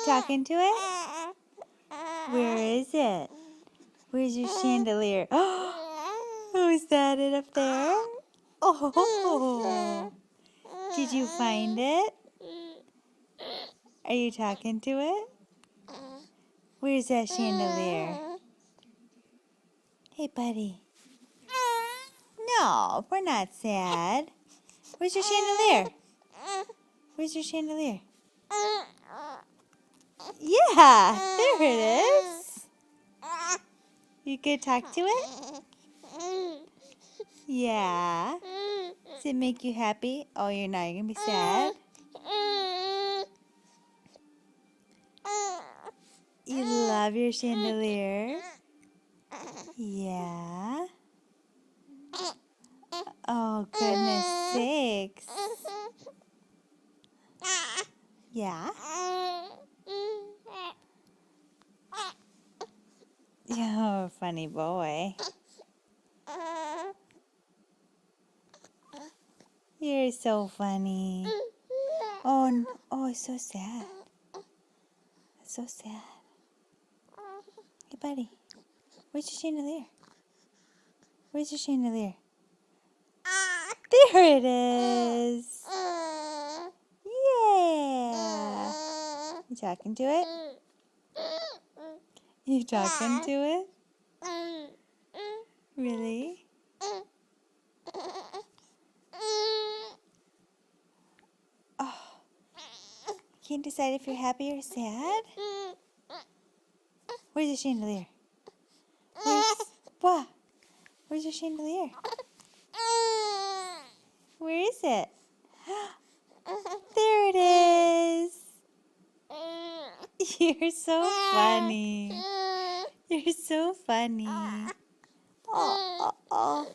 talking to it? Where is it? Where's your chandelier? Who's that it up there? Oh, did you find it? Are you talking to it? Where's that chandelier? Hey, buddy. No, we're not sad. Where's your chandelier? Where's your chandelier? Yeah, there it is. You could talk to it? Yeah. Does it make you happy? Oh, you're not. You're going to be sad? You love your chandelier? Yeah. Oh, goodness sakes. Yeah? Oh, funny boy. You're so funny. Oh, oh, it's so sad. It's so sad. Hey, buddy. Where's your chandelier? Where's your chandelier? There it is. Yeah. You talking to it? You talking to it? Really? Oh. Can't decide if you're happy or sad? Where's your chandelier? What? Where's your chandelier? Where is it? There it is. You're so funny. You're so funny. Oh.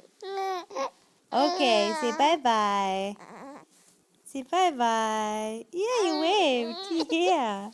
Okay, say bye-bye. Say bye-bye. Yeah, you waved. Yeah.